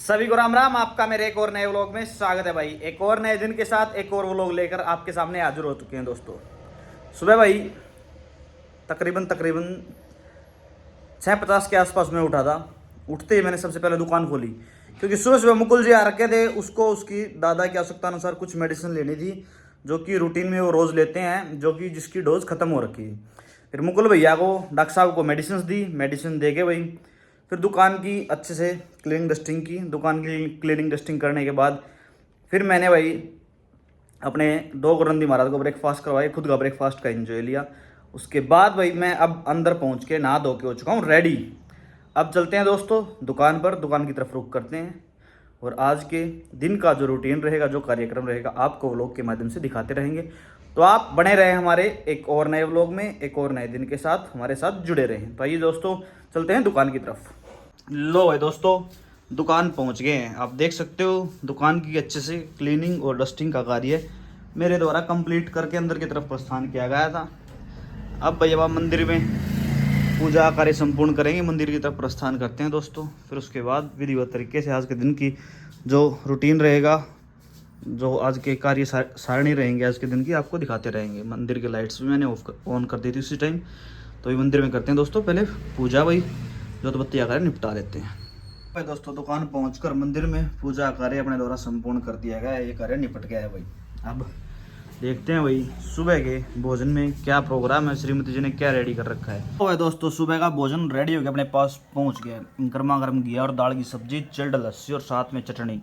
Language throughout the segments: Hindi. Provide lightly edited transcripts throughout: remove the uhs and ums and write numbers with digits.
सभी को राम राम। आपका मेरे एक और नए व्लॉग में स्वागत है भाई। एक और नए दिन के साथ एक और व्लॉग लेकर आपके सामने हाजिर हो चुके हैं दोस्तों। सुबह भाई तकरीबन 6:50 के आसपास मैं उठा था। उठते ही मैंने सबसे पहले दुकान खोली, क्योंकि सुबह सुबह मुकुल जी आ रखे थे। उसको उसकी दादा की आवश्यकता अनुसार कुछ मेडिसिन लेनी थी, जो कि रूटीन में वो रोज़ लेते हैं, जो कि जिसकी डोज ख़त्म हो रखी है। फिर मुकुल भैया को डॉक्टर साहब को मेडिसिन दी। मेडिसिन दे के भाई फिर दुकान की अच्छे से क्लीनिंग डस्टिंग की। दुकान की क्लीनिंग डस्टिंग करने के बाद फिर मैंने भाई अपने दो गुरंदी महाराज को ब्रेकफास्ट करवाए, खुद का ब्रेकफास्ट का एंजॉय लिया। उसके बाद भाई मैं अब अंदर पहुंच के नहा धो के हो चुका हूँ रेडी। अब चलते हैं दोस्तों दुकान पर, दुकान की तरफ रुख करते हैं और आज के दिन का जो रूटीन रहेगा, जो कार्यक्रम रहेगा, आपको व्लॉग के माध्यम से दिखाते रहेंगे। तो आप बने रहें हमारे एक और नए व्लॉग में, एक और नए दिन के साथ हमारे साथ जुड़े रहें। तो आइए दोस्तों चलते हैं दुकान की तरफ। लो भाई दोस्तों दुकान पहुंच गए हैं। आप देख सकते हो दुकान की अच्छे से क्लीनिंग और डस्टिंग का कार्य मेरे द्वारा कंप्लीट करके अंदर की तरफ प्रस्थान किया गया था। अब भैया मंदिर में पूजा कार्य संपूर्ण करेंगे, मंदिर की तरफ प्रस्थान करते हैं दोस्तों। फिर उसके बाद विधिवत तरीके से आज के दिन की जो रूटीन रहेगा, जो आज के कार्य सारणी रहेंगे आज के दिन की, आपको दिखाते रहेंगे। मंदिर की लाइट्स भी मैंने ऑन कर दी थी उसी टाइम। तो ये मंदिर में करते हैं दोस्तों पहले पूजा, भाई जोत बत्ती कार्य निपटा लेते हैं। भाई दोस्तों दुकान पहुंचकर मंदिर में पूजा कार्य अपने द्वारा संपूर्ण कर दिया गया है, ये कार्य निपट गया है भाई। अब देखते हैं भाई सुबह के भोजन में क्या प्रोग्राम है, श्रीमती जी ने क्या रेडी कर रखा है। तो भाई दोस्तों सुबह का भोजन रेडी हो गया, अपने पास पहुंच गया। गर्मा गर्म घी और दाल की सब्जी, चिल्ड लस्सी और साथ में चटनी।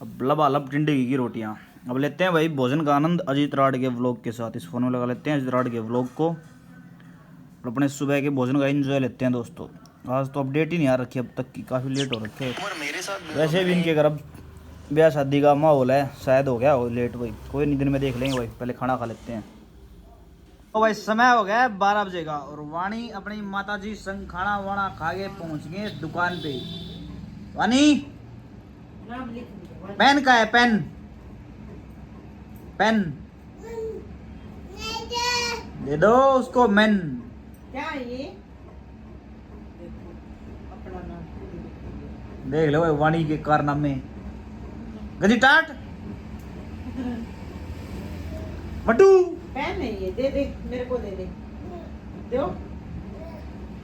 अब लबालब टिंडे की रोटियां। अब लेते हैं भाई भोजन का आनंद अजीत राड के व्लॉग के साथ। इस फोन में लगा लेते हैं अजीत राड के व्लॉग को और अपने सुबह के भोजन का एंजॉय लेते हैं दोस्तों। आज तो अपडेट ही नहीं आ रखी अब तक की, काफ़ी लेट हो रखे है। वैसे भी इनके घर अब ब्याह शादी का माहौल है, शायद हो गया हो लेट भाई। कोई नहीं, दिन में देख लेंगे भाई, पहले खाना खा लेते हैं। तो भाई समय हो गया है 12 बजे का और वाणी अपनी माता जी संग खाना वाना खा के पहुंच गए दुकान पे। वाणी पेन का है, पेन पेन दे दो उसको। मेन क्या है ये? अपना नाम देख लो भाई वाणी के कारनामे। गजी टाट मटू पेन है ये, दे दे मेरे को, दे दे दो।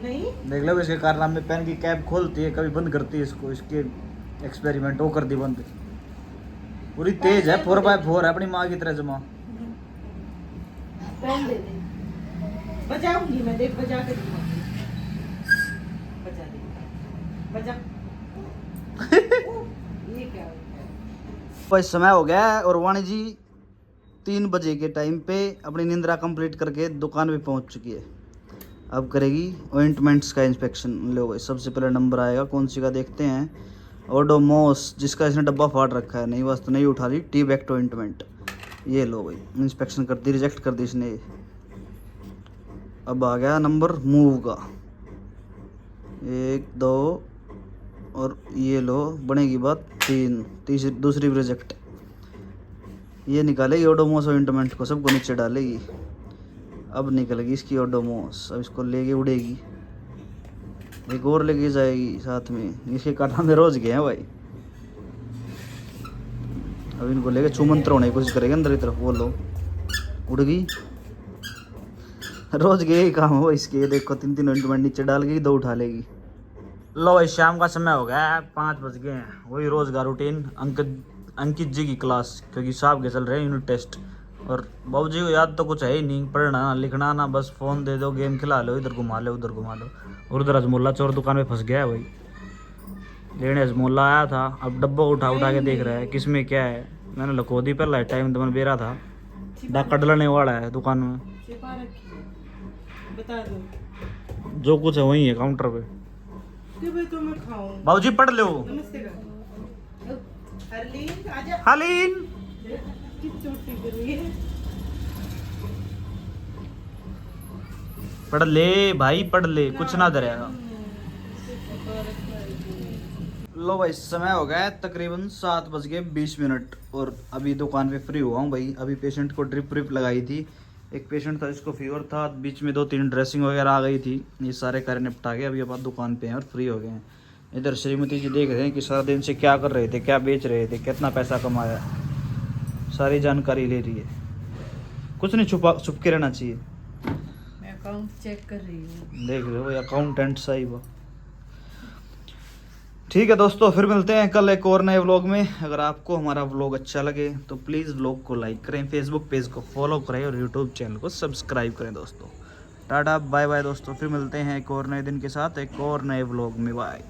नहीं देख लो इसके कारनामे। पेन की कैप खोलती है, कभी बंद करती है इसको। इसके एक्सपेरिमेंट वो कर दी बंद। पूरी तेज है, 4x4 है, अपनी माँ की तरह जमा। पेन दे दे, बजाऊंगी मैं, देख बजा के दिखाऊंगी। बजा दे, बजा। ये क्या है? भाई समय हो गया है और वाणी जी 3 बजे के टाइम पे अपनी निंद्रा कंप्लीट करके दुकान पे पहुंच चुकी है। अब करेगी ऑइंटमेंट्स का इंस्पेक्शन। लो भाई सबसे पहले नंबर आएगा कौन सी का देखते हैं। ओडोमोस, जिसका इसने डब्बा फाड़ रखा है। नहीं बस तो नहीं उठा रही। T बैक्ट ointment. ये लो भाई इंस्पेक्शन कर दी, रिजेक्ट कर दी इसने। अब आ गया नंबर मूव का, 1 2 और ये लो बनेगी बात 3, तीसरी दूसरी भी रिजेक्ट। ये निकालेगी ओडोमोस ऑइंटमेंट को, सबको नीचे डालेगी। अब निकलेगी इसकी ओडोमोस। अब इसको लेके उड़ेगी, एक और लेके जाएगी साथ में। इसके काटा में रोज गए हैं भाई। अब इनको लेके छुमंत्र होने की कोशिश करेंगे अंदर की तरफ। वो लो उड़ गई। रोज के यही काम हो इसके। ये देखो 3 ऑइंटमेंट नीचे डाल गई, 2 उठा लेगी। लो भाई शाम का समय हो गया है, 5 बज गए हैं। वही रोज का रूटीन, अंकित जी की क्लास, क्योंकि साहब के चल रहे हैं यूनिट टेस्ट। और बाबू जी को याद तो कुछ है ही नहीं, पढ़ना ना लिखना ना, बस फ़ोन दे दो, गेम खिला लो, इधर घुमा लो उधर घुमा लो। और उधर अजमोला चोर दुकान में फंस गया है भाई। लेने अजमोला आया था, अब डब्बा उठा उठा के देख रहा है किसमें क्या है। मैंने लखो दी पहला टाइम तो मैंने बेरा था डाका डलने वाला है दुकान में। छिपा रखी है, बता दो जो कुछ है वही है काउंटर पे। कि भाई तो मैं खाऊं। बाबू जी पढ़ लो। नमस्ते कर। हरलीन आजा। हलीन कितनी छोटी कर रही है। पढ़ ले भाई पढ़ ले, कुछ ना डरेगा। लो भाई समय हो गया है तकरीबन 7:20 और अभी दुकान पे फ्री हुआ हूँ भाई। अभी पेशेंट को ड्रिप व्रिप लगाई थी। एक पेशेंट था जिसको फीवर था, बीच में 2-3 ड्रेसिंग वगैरह आ गई थी। ये सारे कार्य निपटा के अभी अपन दुकान पे हैं और फ्री हो गए हैं। इधर श्रीमती जी देख रहे हैं कि सारा दिन से क्या कर रहे थे, क्या बेच रहे थे, कितना पैसा कमाया, सारी जानकारी ले रही है। कुछ नहीं छुप के रहना चाहिए। मैं अकाउंट चेक कर रही हूँ। देख रहे हो अकाउंटेंट सही वो। ठीक है दोस्तों, फिर मिलते हैं कल एक और नए व्लॉग में। अगर आपको हमारा व्लॉग अच्छा लगे तो प्लीज़ व्लॉग को लाइक करें, फेसबुक पेज को फॉलो करें और यूट्यूब चैनल को सब्सक्राइब करें दोस्तों। टाटा बाय बाय दोस्तों, फिर मिलते हैं एक और नए दिन के साथ एक और नए व्लॉग में। बाय।